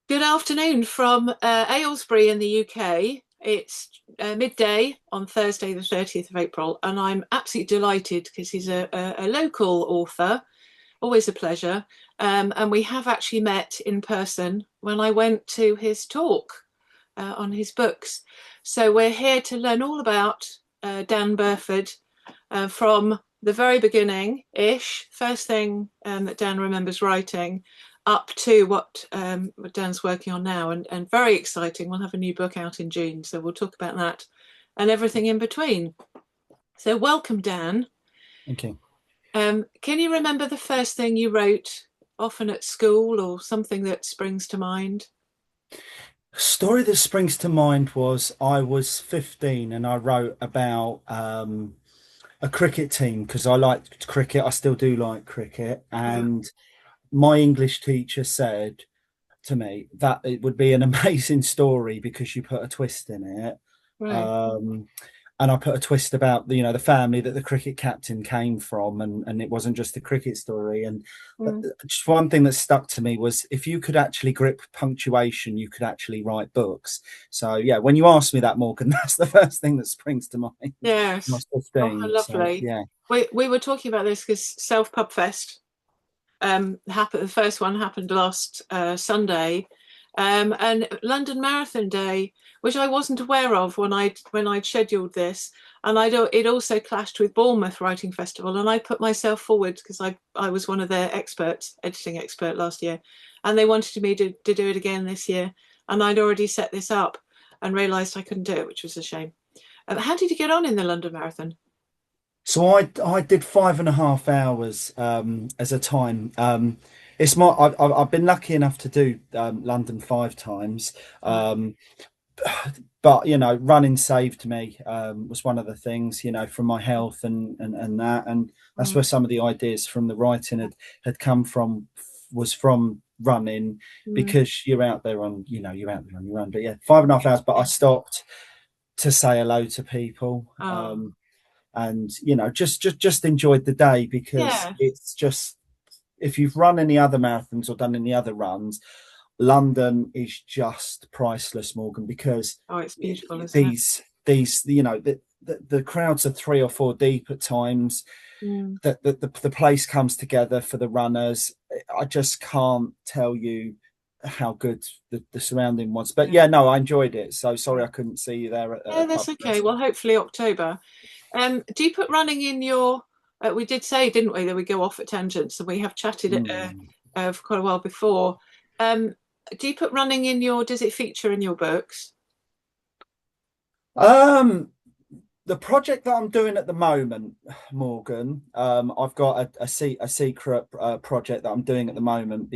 Good afternoon from Aylesbury in the UK. It's midday on Thursday, the 30th of April, and I'm absolutely delighted because he's a local author, always a pleasure. And we have actually met in person when I went to his talk on his books. So we're here to learn all about Dan Burford from the very beginning ish, first thing that Dan remembers writing, up to what Dan's working on now, and very exciting. We'll have a new book out in June, so we'll talk about that and everything in between. So, welcome, Dan. Thank you. Can you remember the first thing you wrote, often at school, or something that springs to mind? Story that springs to mind was I was 15 and I wrote about a cricket team because I liked cricket. I still do like cricket. Yeah, And my English teacher said to me that it would be an amazing story because you put a twist in it. right. Um, and I put a twist about the family that the cricket captain came from, and it wasn't just a cricket story. And Mm. just one thing that stuck to me was if you could actually grip punctuation, you could actually write books. So yeah, when you ask me that, Morgan, that's the first thing that springs to mind. When I Yes. was Oh, how 15. So lovely. yeah. We were talking about this because Self Pub Fest happened. The first one happened last Sunday, and London Marathon Day, which I wasn't aware of when I'd scheduled this, and it also clashed with Bournemouth Writing Festival, and I put myself forward because I was one of their experts, editing expert last year, and they wanted me to do it again this year, and I'd already set this up and realised I couldn't do it, which was a shame. How did you get on in the London Marathon? So I did 5.5 hours as a time. It's my I've been lucky enough to do London 5 times. Um, but running saved me, was one of the things, from my health and that, and that's Mm, where some of the ideas from the writing had come from, was from running, mm, because you're out there on your own. But yeah, 5.5 hours, but I yeah. stopped to say hello to people, Oh, and just enjoyed the day, because yeah. it's just, if you've run any other marathons or done any other runs, London is just priceless, Morgan, because Oh, it's beautiful, isn't it? these the crowds are 3 or 4 deep at times. Mm. The place comes together for the runners. I just can't tell you how good the surrounding was. But Yeah. yeah, no, I enjoyed it. So sorry Yeah. I couldn't see you there Yeah, at Pub that's okay. Fest. Well, hopefully October. Do you put running in your? We did say, didn't we, that we go off at tangents, and we have chatted Mm. for quite a while before. Um, do you put running in your? Does it feature in your books? Um, the project that I'm doing at the moment, Morgan, I've got a secret project that I'm doing at the moment,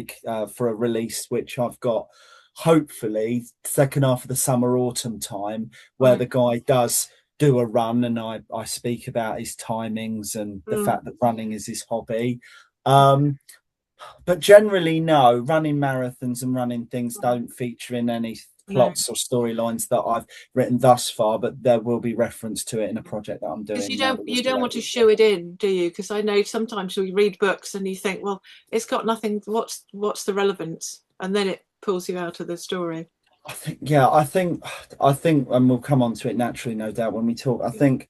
for a release, which I've got hopefully second half of the summer autumn time, where Right. the guy does do a run, and I speak about his timings and the Mm. fact that running is his hobby. Um, but generally, no, running marathons and running things don't feature in any No, plots or storylines that I've written thus far, but there will be reference to it in a project that I'm because you doing don't you towards the don't want later to of the year. shoe it in, do you? Because I know sometimes we read books and you think, well, it's got nothing. What's the relevance? And then it pulls you out of the story. I think, and we'll come on to it naturally, no doubt, when we talk. I think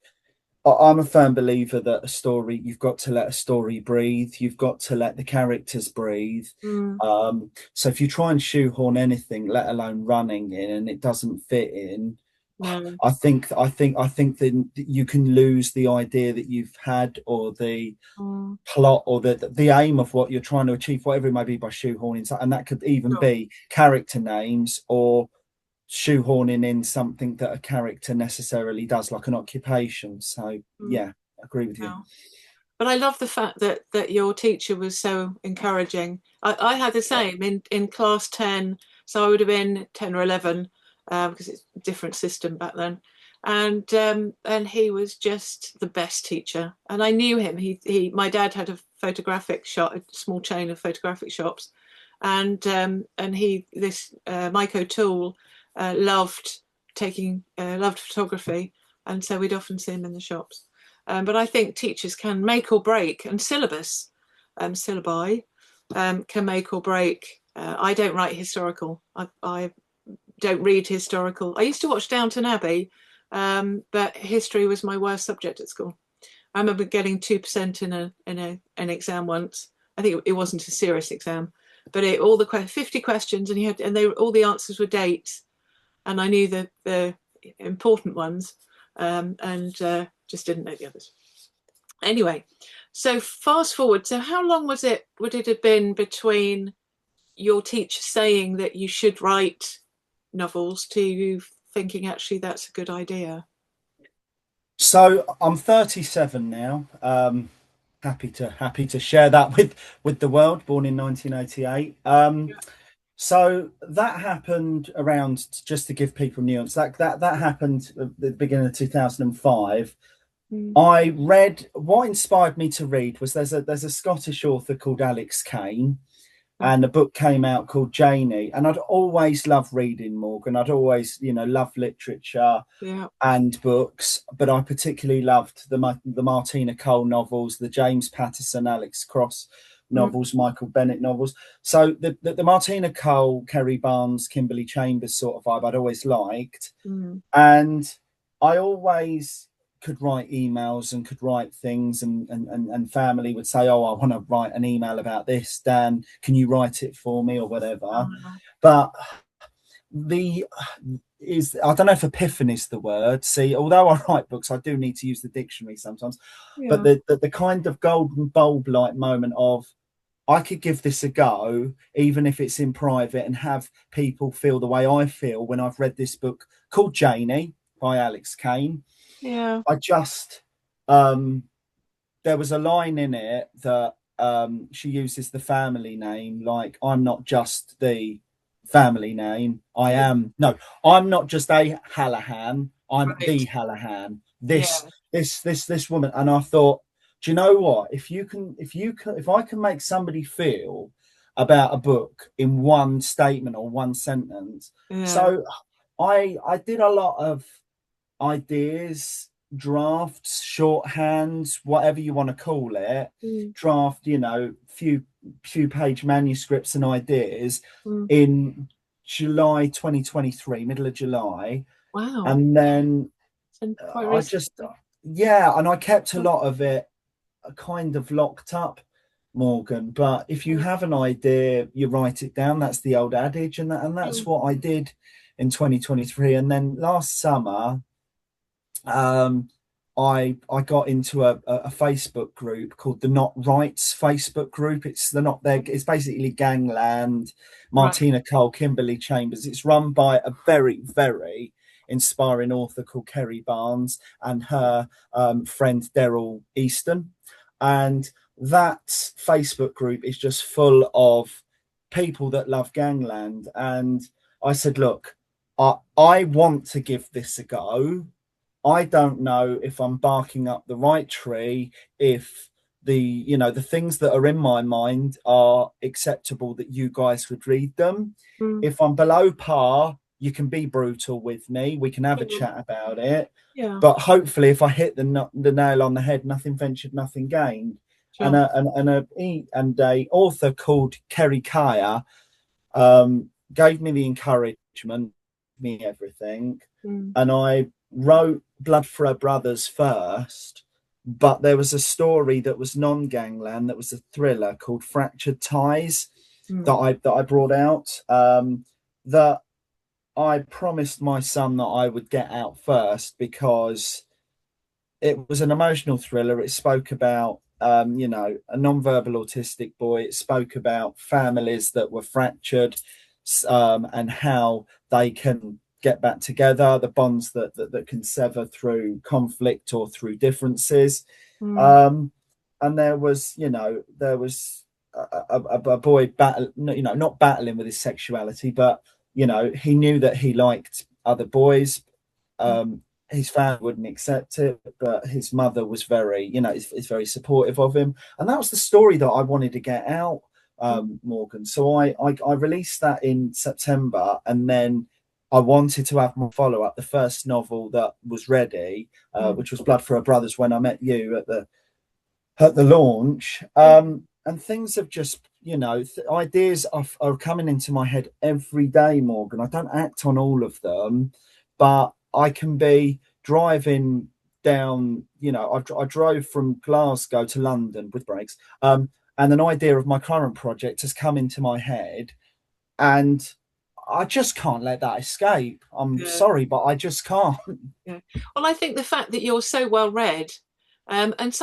I'm a firm believer that a story, you've got to let a story breathe. You've got to let the characters breathe. Mm. So if you try and shoehorn anything, let alone running in, and it doesn't fit in, No. I think that you can lose the idea that you've had, or the Mm. plot, or the aim of what you're trying to achieve, whatever it may be, by shoehorning. And that could even Sure. be character names, or shoehorning in something that a character necessarily does, like an occupation. So Mm. yeah, I agree with you. No. But I love the fact that your teacher was so encouraging. I had the Yeah. same in class 10, so I would have been 10 or 11 because it's a different system back then. And he was just the best teacher. And I knew him. He my dad had a photographic shop, a small chain of photographic shops, and he this Mike O'Toole loved photography, and so we'd often see him in the shops. But I think teachers can make or break, and syllabi can make or break I don't write historical. I don't read historical. I used to watch Downton Abbey, but history was my worst subject at school. I remember getting 2% in an exam once. I think it wasn't a serious exam, but all the 50 questions, and all the answers were dates, and I knew the important ones, and just didn't know the others. Anyway, so fast forward. So how long would it have been between your teacher saying that you should write novels to you thinking actually that's a good idea? So I'm 37 now. Happy to share that with the world. Born in 1988. So that happened around, just to give people nuance. That happened at the beginning of 2005. I read, what inspired me to read was there's a Scottish author called Alex Kane, and a book came out called Janie. And I'd always loved reading, Morgan. I'd always, loved literature and books, but I particularly loved the Martina Cole novels, the James Patterson, Alex Cross novels, Michael Bennett novels. So the Martina Cole, Kerry Barnes, Kimberley Chambers sort of vibe I'd always liked. And I always could write emails and could write things, and family would say, oh, I want to write an email about this, Dan, can you write it for me or whatever. But I don't know if epiphany is the word. See, although I write books, I do need to use the dictionary sometimes. But the kind of golden bulb light moment of, I could give this a go, even if it's in private, and have people feel the way I feel when I've read this book called Janie by Alex Kane. I just, there was a line in it that she uses the family name, like, I'm not just the family name. I'm not just a Hallahan. I'm the Hallahan. This woman. And I thought, do you know what? If I can make somebody feel about a book in one statement or one sentence. So I did a lot of ideas, drafts, shorthands, whatever you want to call it, draft, few page manuscripts and ideas in July 2023, middle of July. Wow. And then I just, and I kept a lot of it kind of locked up, Morgan. But if you have an idea, you write it down. That's the old adage, and that's what I did in 2023. And then last summer, I got into a Facebook group called the Not Rights Facebook group. It's it's basically gangland, Martina Cole, Kimberley Chambers. It's run by a very, very inspiring author called Kerry Barnes and her friend Daryl Easton. And that Facebook group is just full of people that love gangland. And I said, look, I want to give this a go. I don't know if I'm barking up the right tree, if the things that are in my mind are acceptable that you guys would read them. If I'm below par, you can be brutal with me. We can have a chat about it. But hopefully, if I hit the nail on the head, nothing ventured, nothing gained. And a author called Kerry Kaya gave me the encouragement, me everything, and I wrote Blood for Her Brothers first, but there was a story that was non-gangland, that was a thriller called Fractured Ties that I brought out, that I promised my son that I would get out first, because it was an emotional thriller. It spoke about a non-verbal autistic boy. It spoke about families that were fractured, and how they can get back together, the bonds that can sever through conflict or through differences. And there was a boy not battling with his sexuality, but he knew that he liked other boys. His family wouldn't accept it, but his mother was very, is very supportive of him. And that was the story that I wanted to get out, Morgan. So I released that in September, and then I wanted to have my follow-up, the first novel that was ready, which was Blood for Her Brothers, when I met you at the launch. and things have just, ideas are coming into my head every day, Morgan. I don't act on all of them, but I can be driving down, I drove from Glasgow to London with breaks, and an idea of my current project has come into my head, and I just can't let that escape. I'm Yeah. sorry, but I just can't. Yeah. Well, I think the fact that you're so well read, and it's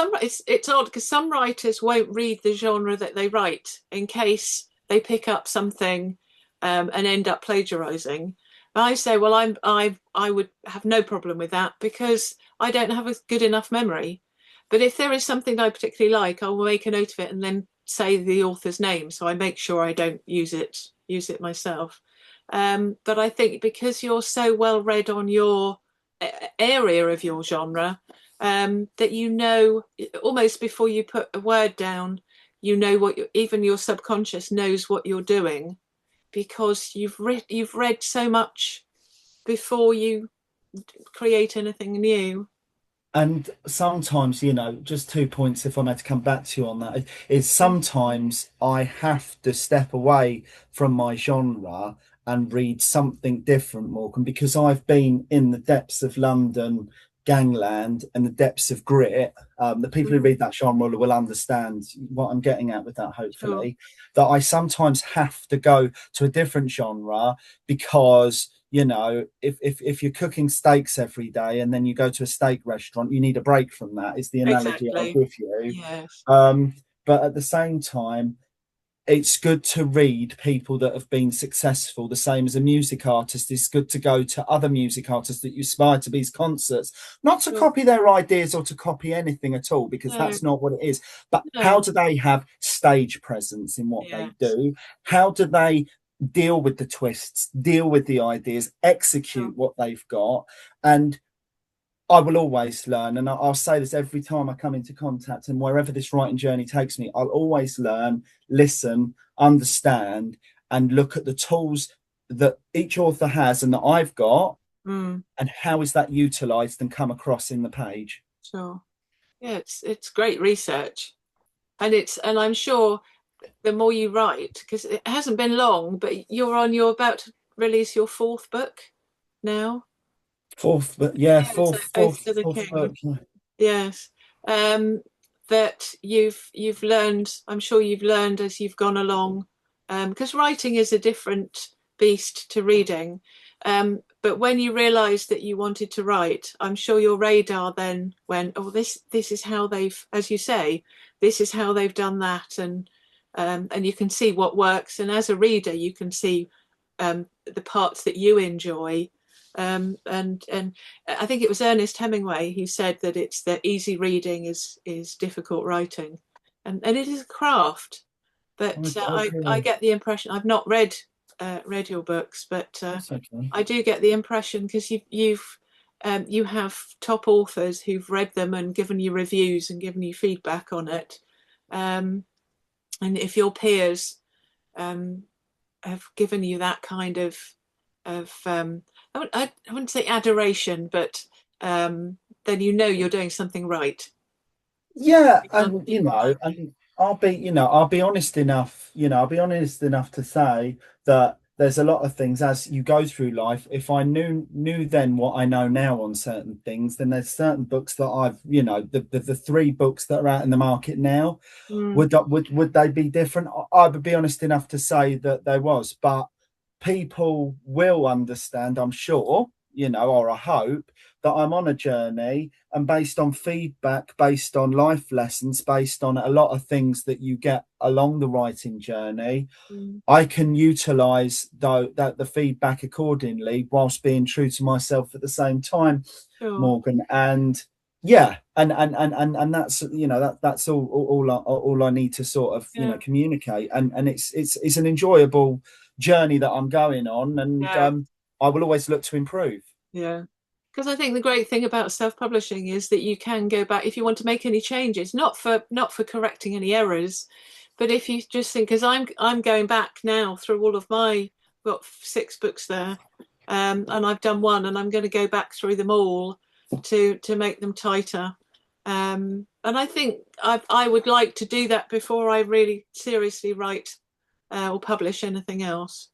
odd because some writers won't read the genre that they write in case they pick up something and end up plagiarizing. I say, well, I would have no problem with that because I don't have a good enough memory. But if there is something that I particularly like, I will make a note of it and then say the author's name, so I make sure I don't use it myself. But I think because you're so well read on your area of your genre, that almost before you put a word down, even your subconscious knows what you're doing because you've read so much before you create anything new. And sometimes, just 2 points if I'm had to come back to you on that, is sometimes I have to step away from my genre and read something different, Morgan, because I've been in the depths of London gangland and the depths of grit. The people who Mm, read that genre will understand what I'm getting at with that, sure. hopefully, that I sometimes have to go to a different genre because if you're cooking steaks every day and then you go to a steak restaurant, you need a break from that, is the analogy I'll Exactly. give you. Yes. But at the same time, it's good to read people that have been successful, the same as a music artist. It's good to go to other music artists that you aspire to be's concerts, not to Sure. copy their ideas or to copy anything at all, because No. that's not what it is. But how No. do they have stage presence in what they Yes. do? How do they deal with the twists, deal with the ideas, Sure. execute what they've got? And I will always learn, and I'll say this every time I come into contact, and wherever this writing journey takes me, I'll always learn, listen, understand, and look at the tools that each author has and that I've got, Mm, and how is that utilized and come across in the page. sure. Yeah, it's great research, and I'm sure the more you write, because it hasn't been long, but you're about to release your fourth book now. Fourth, but yeah, Yeah, so Oath to the fourth King. book. Yes. Um, that you've learned, I'm sure you've learned as you've gone along, because writing is a different beast to reading. But when you realised that you wanted to write, I'm sure your radar then went, oh, this is how they've, as you say, this is how they've done that, and you can see what works. And as a reader, you can see the parts that you enjoy. And I think it was Ernest Hemingway who said that it's that easy reading is difficult writing, and it is a craft. But I I agree. get the impression I've not read your books, but That's okay. I do get the impression because you have top authors who've read them and given you reviews and given you feedback on it. Um, and if your peers um, have given you that kind of I wouldn't say adoration, but then you know you're doing something right. Yeah, You can't and keep on that. and I'll be honest enough, I'll be honest enough to say that there's a lot of things as you go through life. If I knew then what I know now on certain things, then there's certain books that I've, the three books that are out in the market now, Mm, would they be different? I would be honest enough to say that there was, but people will understand, I'm sure, or I hope that I'm on a journey, and based on feedback, based on life lessons, based on a lot of things that you get along the writing journey, mm, I can utilize that the feedback accordingly whilst being true to myself at the same time, sure. Morgan. And yeah, and that's that's all I need to sort of Yeah. communicate. And it's an enjoyable journey that I'm going on, and Yeah. I will always look to improve. Yeah. Because I think the great thing about self-publishing is that you can go back if you want to make any changes, not for correcting any errors, but if you just think, because I'm going back now through all of my, I've got 6 books there, and I've done one, and I'm going to go back through them all to make them tighter. And I think I would like to do that before I really seriously write or publish anything else.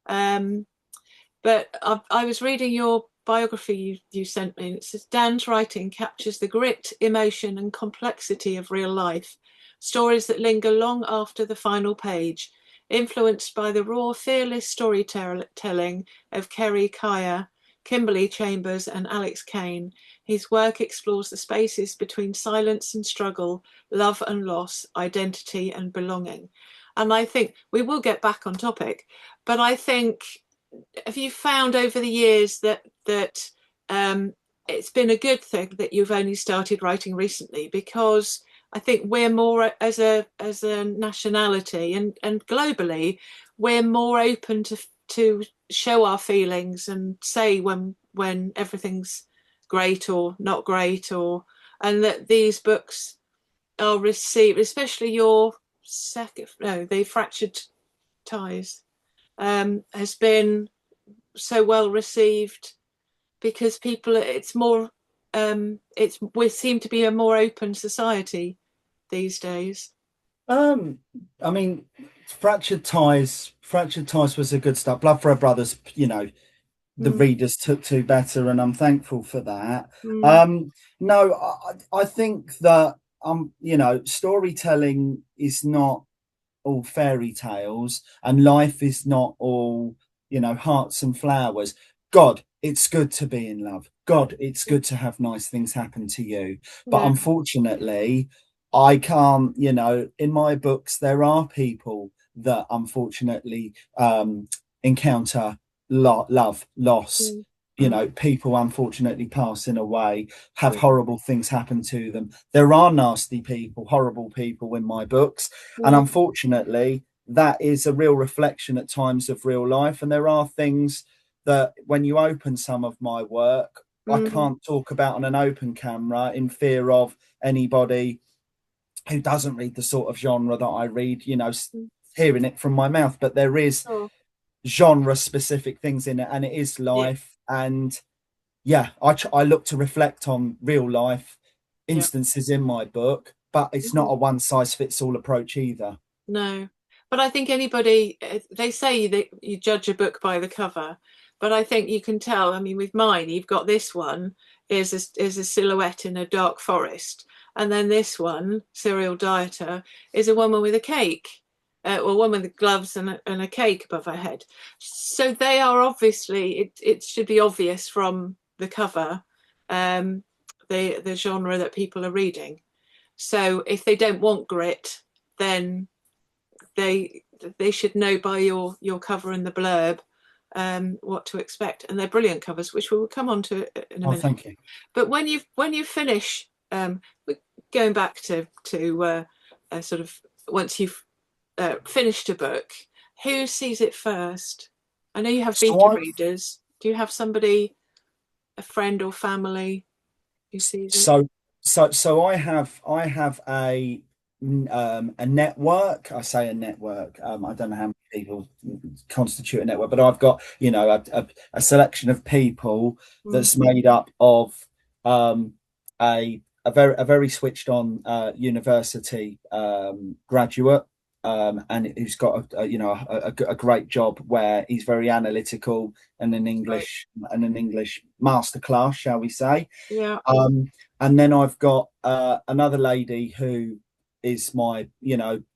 But I was reading your biography you sent me, and it says Dan's writing captures the grit, emotion, and complexity of real life, stories that linger long after the final page, influenced by the raw, fearless storytelling of Kerry Kaya, Kimberley Chambers, and Alex Kane. His work explores the spaces between silence and struggle, love and loss, identity and belonging. And I think we will get back on topic, but I think, have you found over the years that it's been a good thing that you've only started writing recently? Because I think we're more, as a nationality and globally, we're more open to show our feelings and say when everything's great or not great, or and that these books are received, especially your second, no, the Fractured Ties, has been so well received because people, it's more, we seem to be a more open society these days. Um, I mean, Fractured Ties was a good start. Blood for Our Brothers, the Mm, readers took to better, and I'm thankful for that. mm, No, I think that storytelling is not all fairy tales, and life is not all, hearts and flowers. God, it's good to be in love. God, it's good to have nice things happen to you. But yeah. unfortunately, I can't, in my books, there are people that unfortunately encounter love, loss. Mm, mm, People unfortunately passing away, have mm, horrible things happen to them. There are nasty people, horrible people in my books. And mm, unfortunately, that is a real reflection at times of real life. And there are things that when you open some of my work, I mm, can't talk about on an open camera in fear of anybody who doesn't read the sort of genre that I read, mm. hearing it from my mouth. But there is Sure. genre specific things in it, and it is Yeah, life. And yeah, I look to reflect on real life yeah. instances in my book, but it's not Mhm. a one size fits all approach either. No, but I think anybody, they say that you judge a book by the cover, but I think you can tell. I mean, with mine, you've got this one is a silhouette in a dark forest, and then this one, Serial Dieter, is a woman with a cake, or a woman with gloves and a cake above her head. So they are obviously, it should be obvious from the cover, um, the genre that people are reading. So if they don't want grit, then they they should know by your cover and the blurb what to expect. And they're brilliant covers, which we'll come on to in a Oh, minute. thank you. But when you finish, going back to sort of, once you've finished a book, who sees it first? I know you have So beta I've readers. Do you have somebody, a friend or family, who sees it? so so I have a network. I say a network. I don't know how many people constitute a network, but I've got a selection of people Mm, that's made up of um, a very switched on university graduate. And who's got a great job where he's very analytical and right. an English masterclass, shall we say? Yeah. Um, and then I've got another lady who is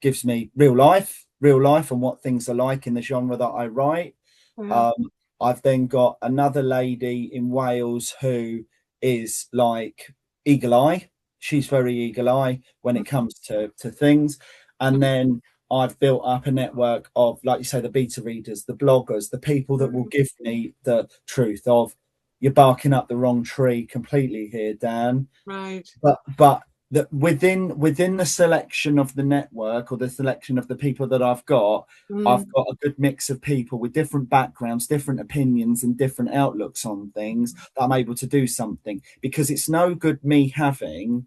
gives me real life and what things are like in the genre that I write. Yeah. Um, I've then got another lady in Wales who is like eagle eye. She's very eagle eye when it comes to things. And then I've built up a network of, like you say, the beta readers, the bloggers, the people that will Mm, give me the truth of you're barking up the wrong tree completely here, Dan. right. But that within the selection of the network or the selection of the people that I've Mm, got a good mix of people with different backgrounds, different opinions, and different outlooks on things that I'm able to do something. Because it's no good me having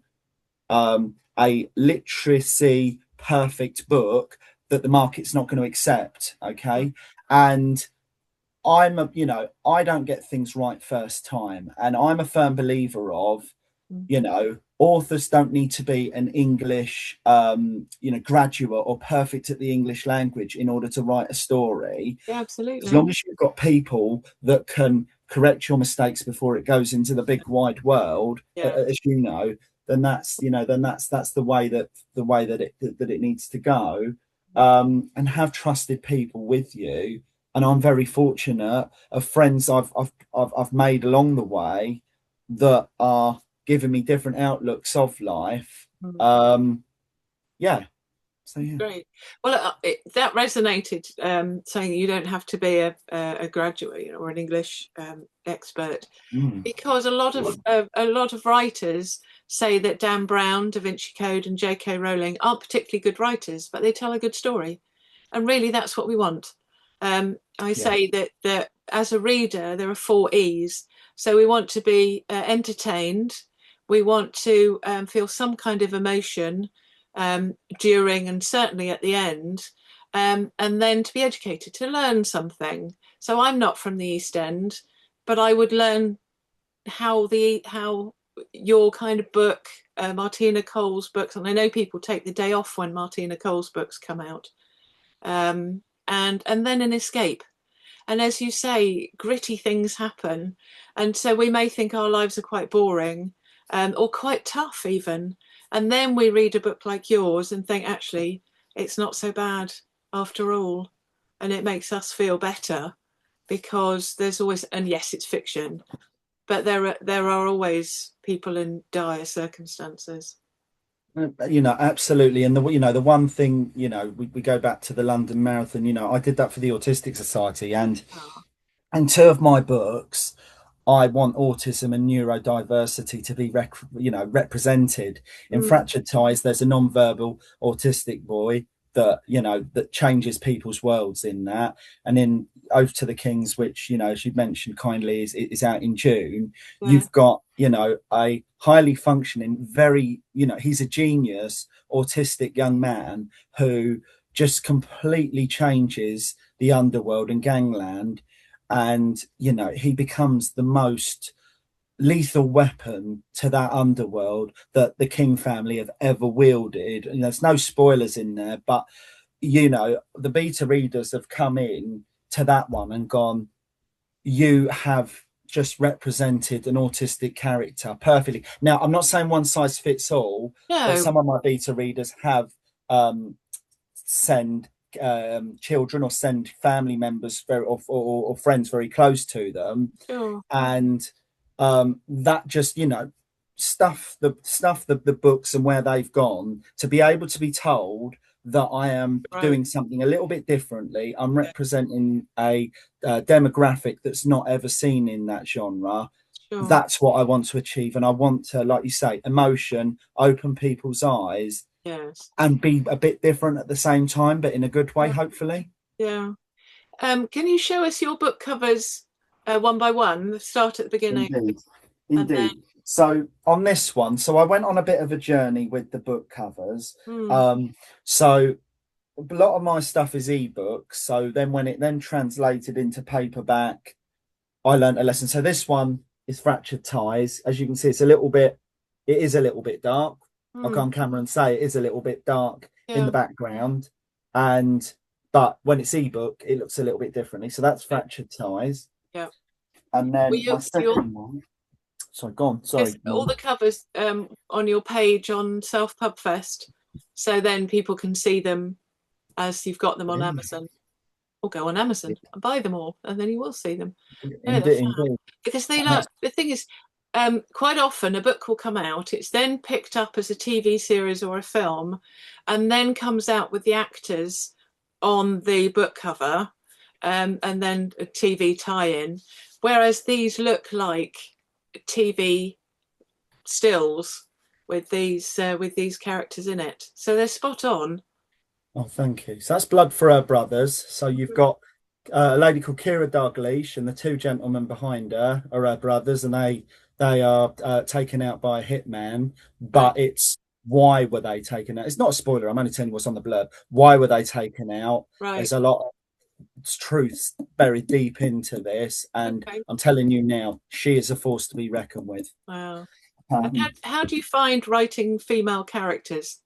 a literacy perfect book that the market's not going to accept. Okay. And I don't get things right first time. And I'm a firm believer of, mm, you know, authors don't need to be an English, graduate or perfect at the English language in order to write a story. Yeah, As absolutely. long as you've got people that can correct your mistakes before it goes into the big wide world, Yeah. as you know, then that's the way that it needs to go, and have trusted people with you. And I'm very fortunate of friends I've made along the way that are giving me different outlooks of life. Mm. Yeah, so yeah. Great. Well, that resonated, saying you don't have to be a graduate, or an English expert, Mm, because a lot of writers say that Dan Brown, Da Vinci Code, and J.K. Rowling aren't particularly good writers, but they tell a good story, and really that's what we want. I yeah. say that as a reader, there are 4 E's. So we want to be entertained, we want to feel some kind of emotion during and certainly at the end, and then to be educated, to learn something. So I'm not from the East End, but I would learn how your kind of book, Martina Cole's books, and I know people take the day off when Martina Cole's books come out, and then an escape. And as you say, gritty things happen, and so we may think our lives are quite boring, or quite tough even, and then we read a book like yours and think, actually, it's not so bad after all, and it makes us feel better, because there's always, and yes, it's fiction, but there are always people in dire circumstances. Absolutely. And the one thing, we go back to the London Marathon. I did that for the Autistic Society, Oh. and two of my books, I want autism and neurodiversity to be represented. In Mm, Fractured Ties, there's a non-verbal autistic boy that changes people's worlds in that. And in Oath to the Kings, which, as you mentioned kindly, is out in June, yeah, you've got, a highly functioning, very, he's a genius autistic young man who just completely changes the underworld and gangland. And he becomes the most lethal weapon to that underworld that the King family have ever wielded. There's no spoilers in there, but the beta readers have come in to that one and gone, you have just represented an autistic character perfectly. Now, I'm not saying one size fits all, but no, some of my beta readers have send children or send family members or friends very close to them, sure, and that just the books and where they've gone, to be able to be told that I am right, doing something a little bit differently. I'm representing a demographic that's not ever seen in that genre. sure, That's what I want to achieve, and I want to, like you say, emotion, open people's eyes, yes, and be a bit different at the same time, but in a good way, yeah, hopefully. yeah. Can you show us your book covers one by one? Start at the beginning, Indeed, and then. indeed. So on this one, so I went on a bit of a journey with the book covers. Hmm, So a lot of my stuff is ebooks. So then when it then translated into paperback, I learned a lesson. So this one is Fractured Ties. As you can see, it is a little bit dark. I'll go hmm, on camera and say it is a little bit dark in yeah, the background. And but when it's ebook, it looks a little bit differently. So that's okay, Fractured Ties. yeah. And Well, then my you'll second one. Sorry, go on. because Sorry, all Mum. the covers on your page on Self Pub Fest, so then people can see them as you've got them on Yeah, Amazon, or go on Amazon and buy them all, and then you will see them. No, they're indeed, fab, indeed. because And that's the thing is, quite often a book will come out, it's then picked up as a TV series or a film, and then comes out with the actors on the book cover, and then a TV tie-in. Whereas these look like TV stills with these characters in it, so they're spot on. oh, thank you. So that's Blood for Her Brothers. So you've got a lady called Kira Dalgleish, and the two gentlemen behind her are her brothers, and they are taken out by a hitman. Right, But it's why were they taken out? It's not a spoiler. I'm only telling you what's on the blurb. Why were they taken out? right, There's a lot of truths buried deep into this, and okay, I'm telling you now, she is a force to be reckoned with. wow. And Um, how do you find writing female characters?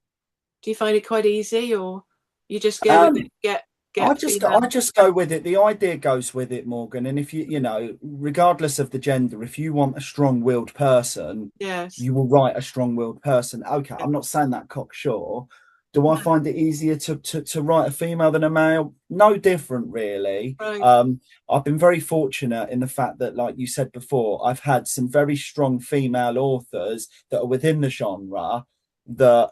Do you find it quite easy, or you just go with it, um, get I female? just go with it. The idea goes with it, Morgan. And if you know, regardless of the gender, if you want a strong-willed person, Yes. you will write a strong-willed person. Okay, I'm not saying that cocksure. Do I No, find it easier to write a female than a male? No different, really. right. I've been very fortunate in the fact that, like you said before, I've had some very strong female authors that are within the genre that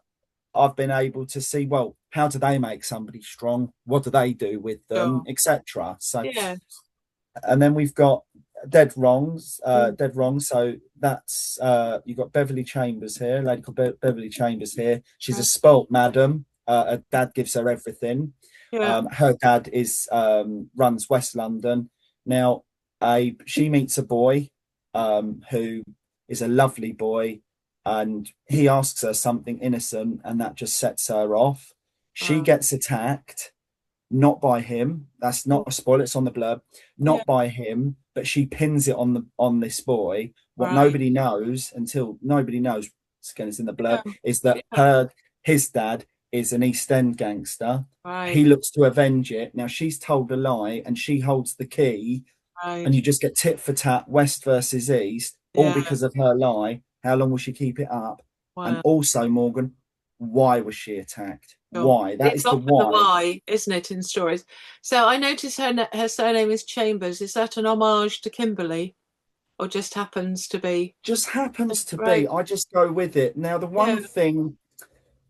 I've been able to see, well, how do they make somebody strong? What do they do with them, Sure. etc. So, Yeah. and then we've got Mm, dead wrong. So that's you've got Beverly Chambers here, a lady called Beverly Chambers here. She's a right. spoilt madam. Her dad gives her everything. Yeah. Her dad is runs West London. Now, she meets a boy who is a lovely boy, and he asks her something innocent, and that just sets her off. She Wow. gets attacked, not by him. That's Mm, not a spoiler. It's on the blurb. yeah. Not by him, but she pins it on this boy. What Right. nobody knows until nobody knows, again, it's in the blurb, Yeah. is that Yeah. his dad is an East End gangster. Right. He looks to avenge it. Now she's told a lie, and she holds the key, and Right. you just get tit for tat, West versus East, all Yeah. because of her lie. How long will she keep it up? And Wow. also, Morgan, why was she attacked? Sure. Why? That It's is the often the why. why, isn't it, in stories? So I notice her surname is Chambers. Is that an homage to Kimberley, or just happens to be? Just happens to be. Right. I just go with it. Now, Yeah.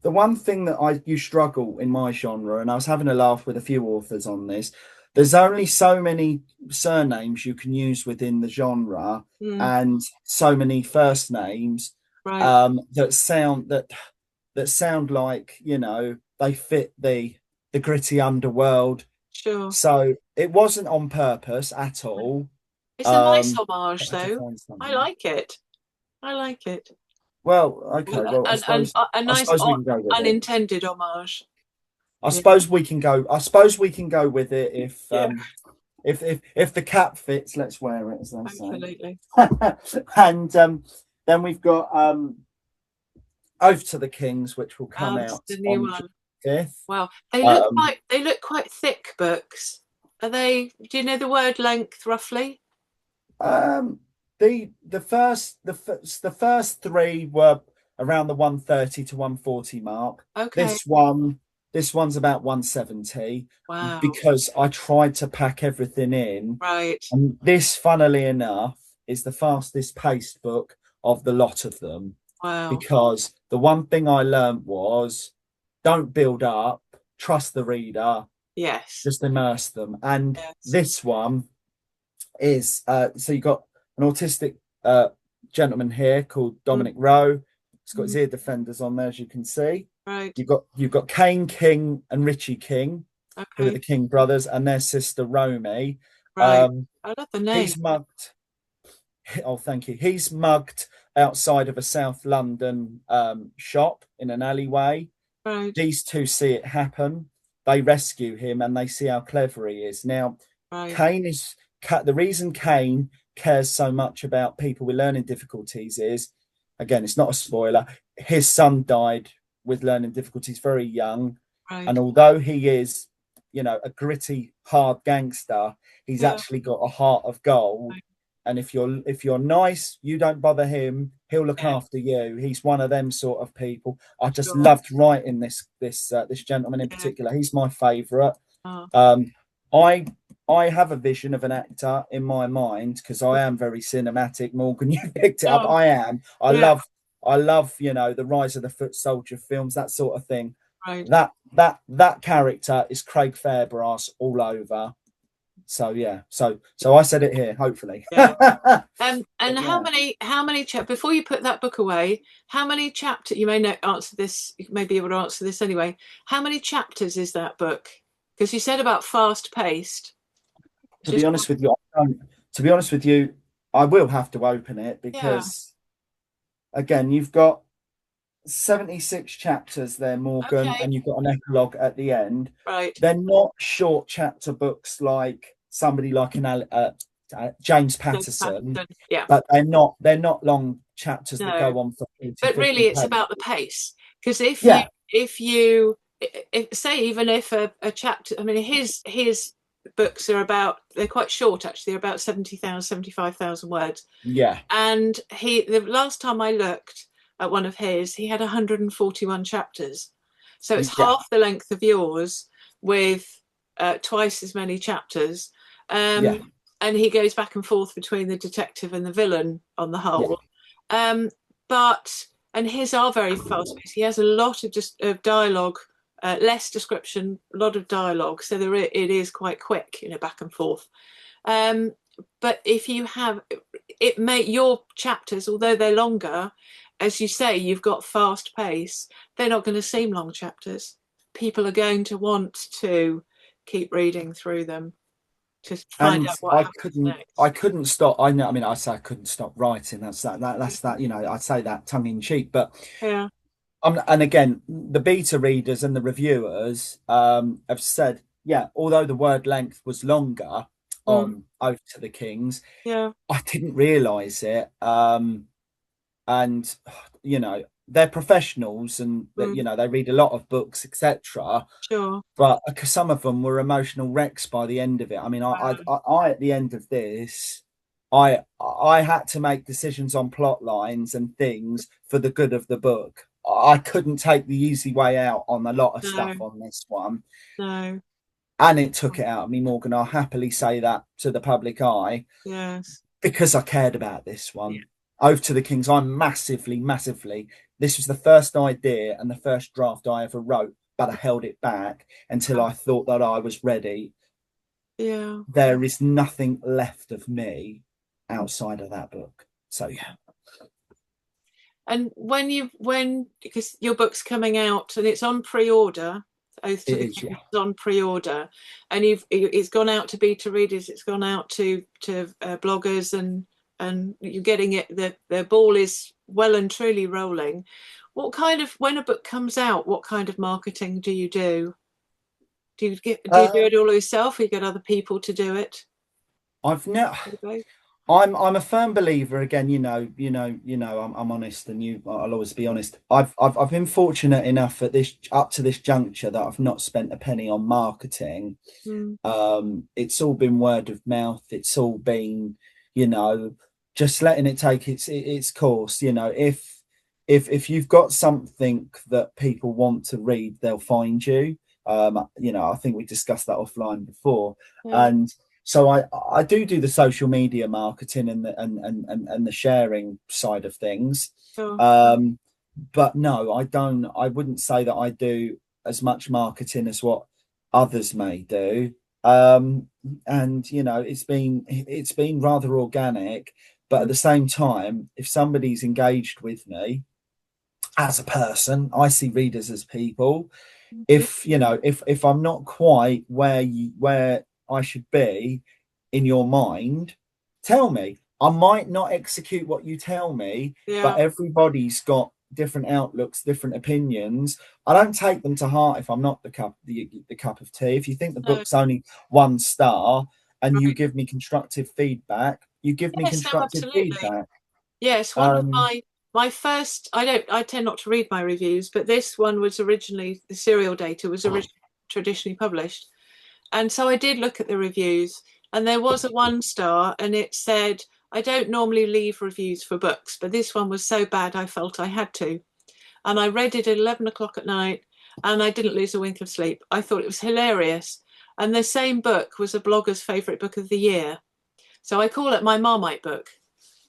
the one thing that I you struggle in my genre, and I was having a laugh with a few authors on this. There's only so many surnames you can use within the genre, Mm, and so many first names right. that sound like they fit the gritty underworld. Sure. So it wasn't on purpose at all. It's a nice Um, homage, I had to though. find I something. like it. I like it. Well, okay. Well, And a I nice suppose we can go with it. unintended homage. I Yeah. suppose we can go. I suppose we can go with it Yeah. if the cap fits, let's wear it, as they Absolutely. say. And then we've got Oath to the Kings, which will come That's out the new on June one. 5th. Wow. Um, They look quite thick books. Are they? Do you know the word length roughly? um, the first three were around the 130 to 140 mark. Okay. This one's about 170 Wow. because I tried to pack everything in. Right. And this, funnily enough, is the fastest paced book of the lot of them. Wow. Because the one thing I learned was don't build up, trust the reader, Yes. just immerse them. And Yes. this one is so you've got an autistic gentleman here called Mm, Dominic Rowe. He's got his mm, ear defenders on there, as you can see. right. You've got Kane King and Richie King, who are Okay. the King brothers, and their sister Romy. Right. Um, I love the name. he's mugged. Oh, thank you. He's mugged outside of a South London shop in an alleyway. Right. These two see it happen. They rescue him, and they see how clever he is. Now, Right. Kane is the reason Kane cares so much about people with learning difficulties is, again, it's not a spoiler. His son died with learning difficulties very young, and Right. although he is, a gritty, hard gangster, he's Yeah. actually got a heart of gold. Right. And if you're nice, you don't bother him. He'll look Yeah. after you. He's one of them sort of people. I just Sure. loved writing this gentleman in Yeah. particular. He's my favourite. Oh. Um, I I have a vision of an actor in my mind because I am very cinematic. Morgan, you picked it up. Oh. I am. Yeah. I love the Rise of the Foot Soldier films, that sort of thing. Right. That character is Craig Fairbrass all over. So yeah, so I said it here. Hopefully, Yeah. but And yeah. how many chapters before you put that book away? How many chapters? You may not answer this. You may be able to answer this anyway. How many chapters is that book? Because you said about fast paced. To be Just honest with you, to be honest with you, I will have to open it yeah. because again, you've got 76 chapters there, Morgan, Okay. and you've got an epilogue at the end. Right. They're not short chapter books like somebody like James James Patterson, Patterson. Yeah. but they're not long chapters that no. go on for 40, But 50 really, it's pages. about the pace. Because Yeah, if say, even if a chapter, I mean, his books are about, they're quite short actually, they're about 70,000, 75,000 words. yeah, And the last time I looked at one of his, he had 141 chapters. So it's yeah, half the length of yours with twice as many chapters. yeah, And he goes back and forth between the detective and the villain on the yeah, whole. Um, but, and his are very fast paced. He has a lot of just of dialogue, less description, a lot of dialogue. So it is quite quick, back and forth. Um, but if you have it, make your chapters, although they're longer, as you say, you've got fast pace, they're not going to seem long chapters. People are going to want to keep reading through them to find and out what happens I next. couldn't stop. I know, I mean, I say I couldn't stop writing. That's that. I'd say that tongue in cheek, but Yeah. and again, the beta readers and the reviewers have said, yeah, although the word length was longer Mm. on Oath to the Kings, Yeah. I didn't realise it. And they're professionals, and that Mm. they read a lot of books, etc. Sure. But some of them were emotional wrecks by the end of it. I mean, I at the end of this, I had to make decisions on plot lines and things for the good of the book. I couldn't take the easy way out on a lot of No. stuff on this one, No. and it took it out of me, Morgan. I'll happily say that to the public eye, Yes. because I cared about this Yeah. one. Oath to the Kings, I'm massively, massively. This was the first idea and the first draft I ever wrote, but I held it back until I thought that I was ready. Yeah. There is nothing left of me outside of that book. So yeah, And because your book's coming out and it's on pre-order, Oath to it the is. King Yeah, is on pre-order, and it's gone out to beta readers, it's gone out to bloggers, and you're getting it. The ball is well and truly rolling. When a book comes out, what kind of marketing do you do? Do you do uh, it all yourself, or you get other people to do it? I've never. Okay. I'm a firm believer. Again, I'm honest, and I'll always be honest. I've been fortunate enough at this up to this juncture that I've not spent a penny on marketing. Mm. It's all been word of mouth. It's all been, you know, just letting it take its course. If you've got something that people want to read, they'll find you. I think we discussed that offline before, Yeah. and so I do the social media marketing and the sharing side of things. Sure. But no, I don't. I wouldn't say that I do as much marketing as what others may do. And it's been rather organic, but at Mm. the same time, if somebody's engaged with me as a person, I see readers as people. Yeah. If I'm not quite where I should be in your mind, tell me. I might not execute what you tell me, but Yeah. everybody's got different outlooks, different opinions. I don't take them to heart if I'm not the cup of tea. If you think the No. book's only 1 star and you Right. give me constructive feedback, you give me Yes. No. constructive Absolutely. feedback. Yes, one of Um, my first. I tend not to read my reviews, but this one was originally, the serial data was originally traditionally published, and so I did look at the reviews, and there was a 1 star, and it said, I don't normally leave reviews for books, but this one was so bad I felt I had to, and I read it at 11 o'clock at night, and I didn't lose a wink of sleep. I thought it was hilarious, and the same book was a blogger's favourite book of the year, so I call it my Marmite book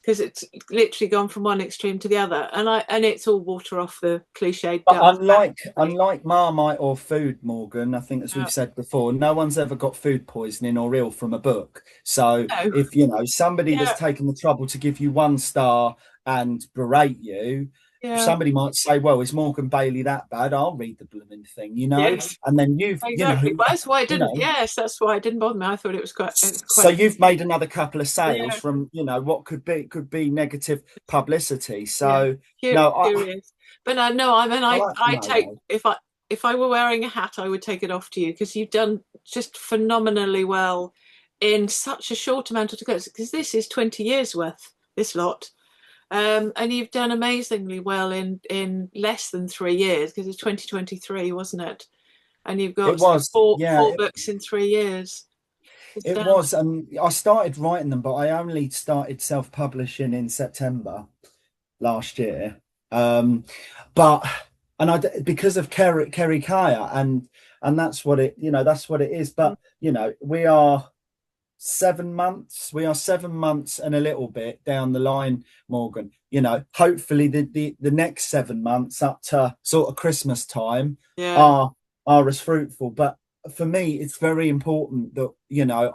because it's literally gone from one extreme to the other, and it's all water off the cliched But ducks back. unlike Marmite or food, Morgan, I think as Uh, we've said before, no one's ever got food poisoning or ill from a book. So no, if somebody that's yeah, taken the trouble to give you 1 star and berate you, yeah, somebody might say, "Well, is Morgan Bailey that bad? I'll read the blooming thing," yes, And then you've, exactly. Well, that's why I you didn't. know, Yes, that's why it didn't bother me. I thought it was quite. so you've made another couple of sales Yeah, from what could be negative publicity. yeah, So no, curious. But no, I mean, I I like to I know take though. if I were wearing a hat, I would take it off to you because you've done just phenomenally well in such a short amount of time. Because this is 20 years worth. This lot. And you've done amazingly well in less than 3 years, because it's 2023, wasn't it? And you've It got was, yeah, four books in 3 years. it Um, was. I started writing them, but I only started self-publishing in September last year. Um, but because of Kerry Kaya, and that's what it, that's what it is. But we are 7 months and a little bit down the line, Morgan. Hopefully the next 7 months up to sort of Christmas time yeah, are as fruitful. But for me, it's very important that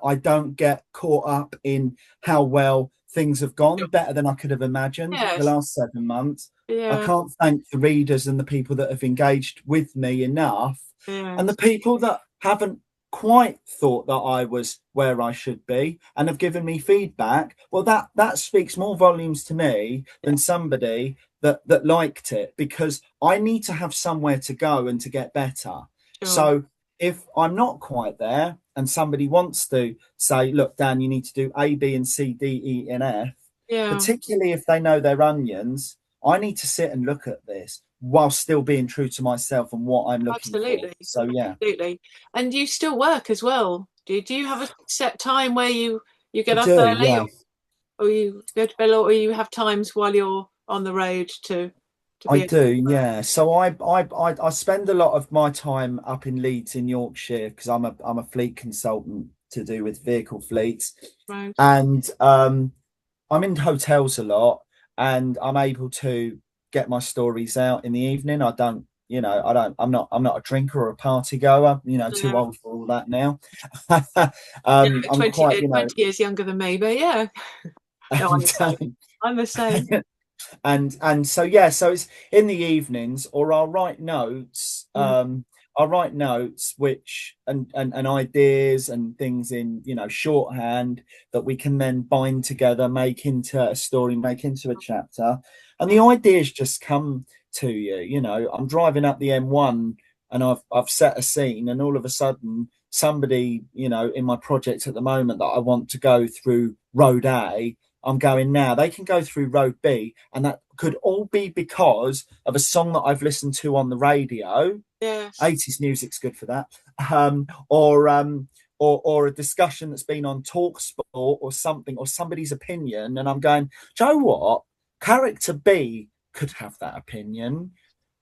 I don't get caught up in how well things have gone, better than I could have imagined the yes, last 7 months. I yeah, can't thank the readers and the people that have engaged with me enough, and the yes, people that haven't quite thought that I was where I should be and have given me feedback. Well, that speaks more volumes to me yeah, than somebody that liked it, because I need to have somewhere to go and to get better. sure, So if I'm not quite there and somebody wants to say, look, Dan, you need to do A, B, and C, D, E, and F, yeah. particularly if they know their onions, I need to sit and look at this while still being true to myself and what I'm looking for. Absolutely, So yeah, absolutely. And you still work as well. Do you have a set time where you I get up do. early, Yeah, or you go to bed, or you have times while you're on the road to I be able do. to work? Yeah. So I spend a lot of my time up in Leeds in Yorkshire because I'm a fleet consultant to do with vehicle fleets, Right. and I'm in hotels a lot, and I'm able to get my stories out in the evening. I'm not a drinker or a party goer, too Yeah, old for all that now. yeah, I'm quite, 20 years younger than me, but yeah, no, I'm the and, same. I'm the same. and so yeah, so it's in the evenings, or Mm, I'll write notes which and ideas and things in shorthand that we can then bind together, make into a story, make into a chapter. And yeah, the ideas just come to I'm driving up the M1, and I've set a scene, and all of a sudden somebody in my project at the moment that I want to go through road A, I'm going now. They can go through road B, and that could all be because of a song that I've listened to on the radio. yes, 80s music's good for that. Or a discussion that's been on Talk Sport or something, or somebody's opinion, and I'm going, do you know what? Character B could have that opinion.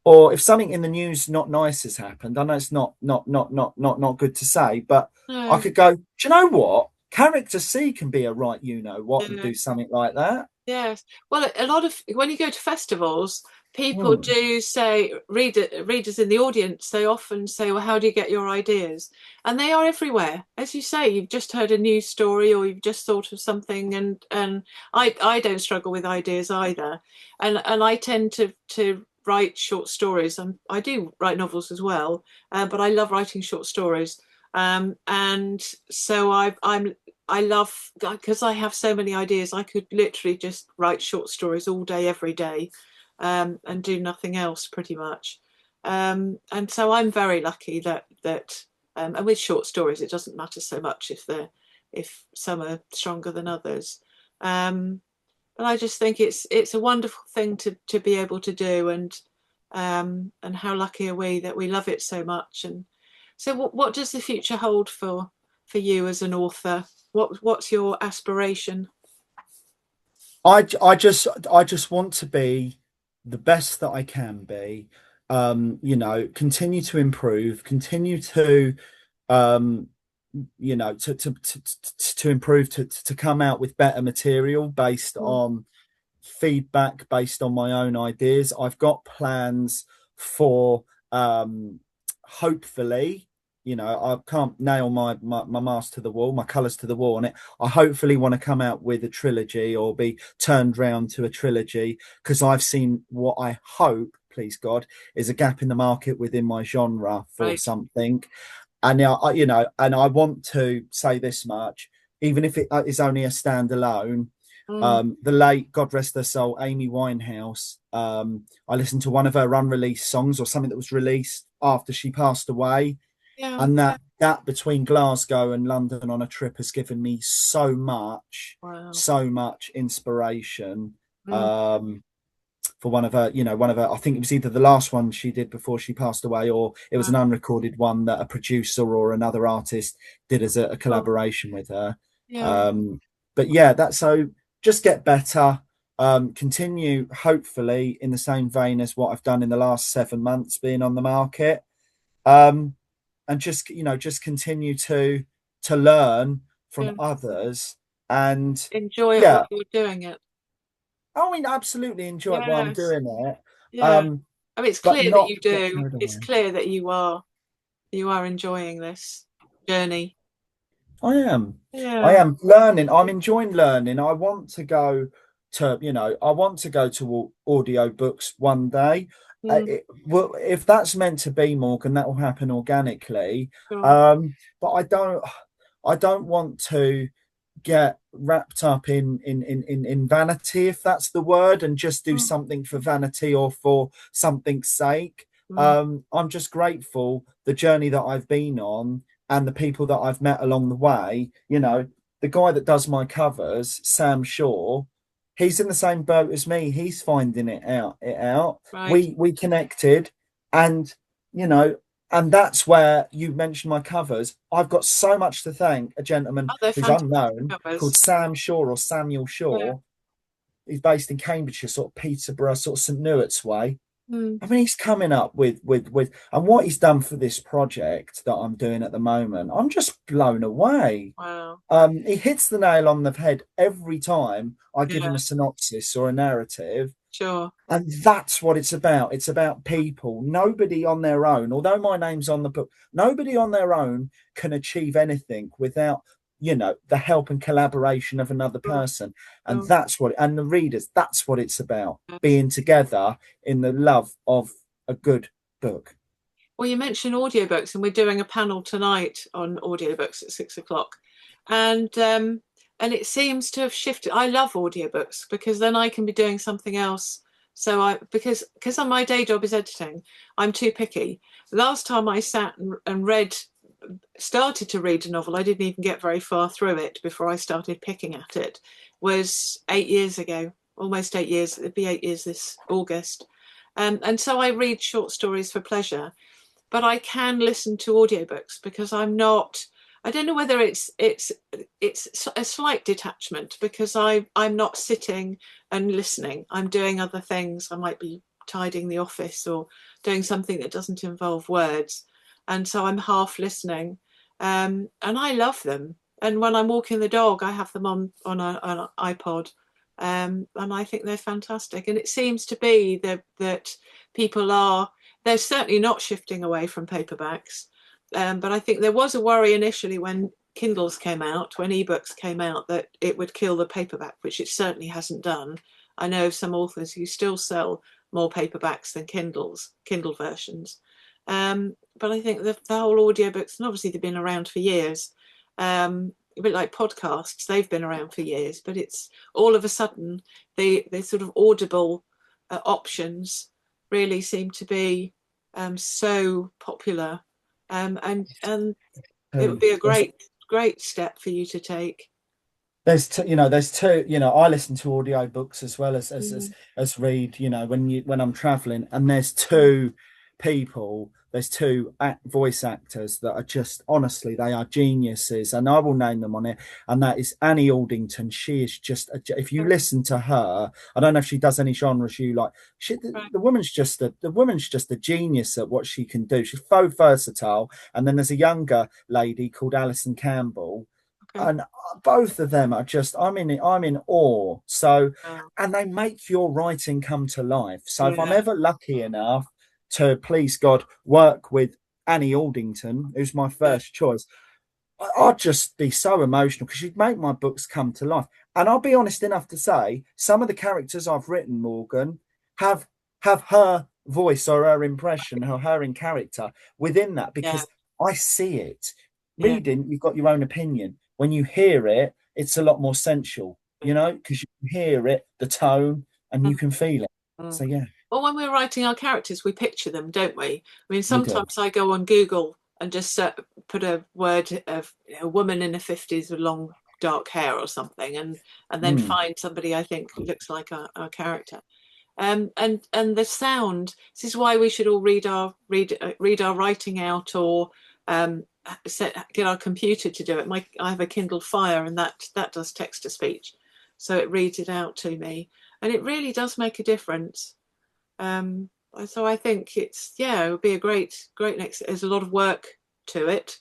Or if something in the news not nice has happened, I know it's not good to say, but I no, could go, do you know what? Character C can be a right you know what and yeah. do something like that. Yes. Well, a lot of when you go to festivals, people Hmm. do say, readers in the audience, they often say, well, how do you get your ideas? And they are everywhere. As you say, you've just heard a news story, or you've just thought of something, and I don't struggle with ideas either. And I tend to write short stories. I do write novels as well, but I love writing short stories. And so I love, because I have so many ideas. I could literally just write short stories all day, every day, and do nothing else pretty much. And so I'm very lucky that and with short stories, it doesn't matter so much if some are stronger than others. Um, but I just think it's a wonderful thing to be able to do, and how lucky are we that we love it so much. And so, what does the future hold for you as an author? What's your aspiration? I just want to be the best that I can be. Continue to improve, continue to um, to improve, to come out with better material based Mm, on feedback, based on my own ideas. I've got plans for hopefully, I can't nail my mask to the wall, my colours to the wall on it. I hopefully want to come out with a trilogy, or be turned round to a trilogy, because I've seen what I hope, please God, is a gap in the market within my genre for right. something. And and I want to say this much, even if it is only a standalone. Mm, The late, God rest her soul, Amy Winehouse. I listened to one of her unreleased songs, or something that was released after she passed away, yeah. and that between Glasgow and London on a trip has given me so much, Wow. so much inspiration. Mm. For one of her, one of her, I think it was either the last one she did before she passed away, or it was Wow. an unrecorded one that a producer or another artist did as a Cool. collaboration with her. Yeah. Um, but yeah, that's so just get better, continue hopefully in the same vein as what I've done in the last 7 months being on the market. Um, and just continue to learn from Yeah. others and Enjoy it while yeah, you're doing it. I mean, absolutely enjoy it while I'm Yes. doing it. Yeah. Um, I mean, it's but clear that not you get do. carried It's away. clear that you are enjoying this journey. I am. I Yeah. am learning. I'm enjoying learning. I want to go I want to go to audio books one day. Mm, Well, if that's meant to be, Morgan, that will happen organically. sure. But I don't want to get wrapped up in vanity, if that's the word, and just do Mm, something for vanity or for something's sake. mm, I'm just grateful the journey that I've been on and the people that I've met along the way. The guy that does my covers, Sam Shaw, he's in the same boat as me. He's finding it out. right. We connected, and you know, and that's where you mentioned my covers. I've got so much to thank a gentleman Oh, they're who's fantastic unknown called covers. Sam Shaw or Samuel Yeah. Shaw. He's based in Cambridgeshire, sort of Peterborough, sort of St Neots way. Mm, I mean, he's coming up with, and what he's done for this project that I'm doing at the moment. I'm just blown away. wow. He hits the nail on the head every time I give Yeah. him a synopsis or a narrative. Sure. And that's what it's about. It's about people. Nobody on their own, although my name's on the book, nobody on their own can achieve anything without, the help and collaboration of another Sure. person. And Sure. and the readers, that's what it's about, Yes. being together in the love of a good book. Well, you mentioned audiobooks, and we're doing a panel tonight on audiobooks at 6 o'clock, and and it seems to have shifted. I love audiobooks because then I can be doing something else. So because my day job is editing, I'm too picky. Last time I sat and started to read a novel, I didn't even get very far through it before I started picking at it. Was 8 years ago, almost 8 years. It'd be 8 years this August. And so I read short stories for pleasure, but I can listen to audiobooks because I don't know whether it's a slight detachment because I'm not sitting and listening. I'm doing other things. I might be tidying the office or doing something that doesn't involve words. And so I'm half listening. And I love them. And when I'm walking the dog, I have them on an iPod. And I think they're fantastic. And it seems to be that people are, they're certainly not shifting away from paperbacks. But I think there was a worry initially when Kindles came out, when ebooks came out, that it would kill the paperback, which it certainly hasn't done. I know of some authors who still sell more paperbacks than Kindle versions. But I think the whole audiobooks, and obviously they've been around for years, a bit like podcasts, they've been around for years, but it's all of a sudden the sort of audible options really seem to be so popular, and it would So be a there's great step for you to take. there's two, I listen to audiobooks as well Mm, as read, when I'm traveling, and mm, there's two voice actors that are just, honestly, they are geniuses, and I will name them on it. And that is Annie Aldington. She is just if you yeah, listen to her, I don't know if she does any genres you like. right, The woman's just a genius at what she can do. She's so versatile. And then there's a younger lady called Alison Campbell, okay. and both of them are just, I'm in awe. So, Wow. and they make your writing come to life. So if I'm Yeah, ever lucky enough to, please God, work with Annie Aldington, who's my yeah, first choice, I'd just be so emotional because she'd make my books come to life. And I'll be honest enough to say some of the characters I've written, Morgan, have have her voice or her impression or her in character within that, yeah, because I see it. yeah, Reading, you've got your own opinion. When you hear it, it's a lot more sensual, yeah. because you can hear it, the tone, and you Mm, can feel it. mm. So yeah, Well, when we're writing our characters, we picture them, don't we? I mean, we do. sometimes I go on Google and just put a word of a woman in her 50s with long dark hair or something, and then Mm. find somebody I think looks like our character. And the sound. This is why we should all read our writing out, or get our computer to do it. I have a Kindle Fire, and that does text to speech, so it reads it out to me, and it really does make a difference. So I think it would be a great next. There's a lot of work to it,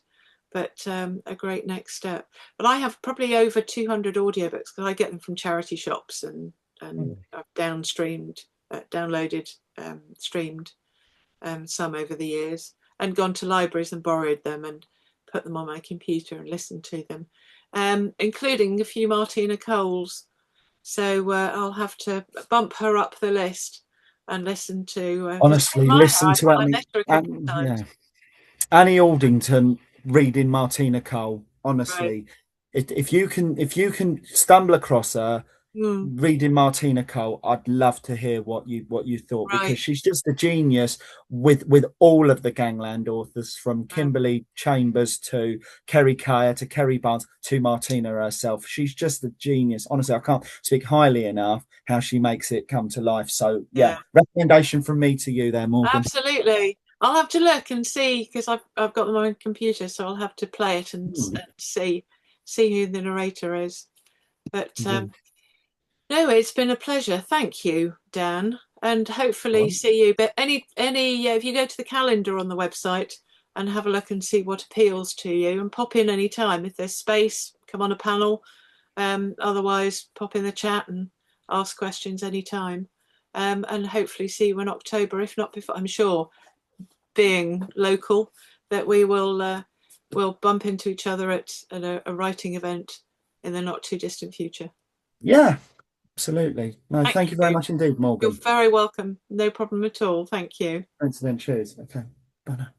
but a great next step. But I have probably over 200 audiobooks because I get them from charity shops, and I've downloaded, streamed some over the years, and gone to libraries and borrowed them and put them on my computer and listened to them, including a few Martina Coles. So I'll have to bump her up the list and listen to, because I Honestly, admire her. listen to I've met her a couple of times. Yeah, Annie Aldington reading Martina Cole. Right. Honestly, if you can stumble across her Mm, reading Martina Cole, I'd love to hear what you thought, because right. she's just a genius with all of the Gangland authors, from Wow. Kimberley Chambers to Kerry Kaya to Kerry Barnes to Martina herself. She's just a genius. Honestly, I can't speak highly enough how she makes it come to life. So yeah, Yeah. recommendation from me to you there, Morgan. Absolutely. I'll have to look and see, because I've got them on my computer, so I'll have to play it Hmm, and see who the narrator is. But indeed. no, it's been a pleasure. Thank you, Dan, and hopefully Well, see you. But if you go to the calendar on the website and have a look and see what appeals to you, and pop in any time if there's space. Come on a panel. Otherwise, pop in the chat and ask questions anytime. And hopefully see you in October, if not before. I'm sure, being local, that we'll bump into each other at a writing event in the not too distant future. yeah, absolutely. No, Thank thank you very you. much indeed, You're Morgan. very welcome. No problem at all. Thank you. Thanks then. Cheers. Okay. Bye now.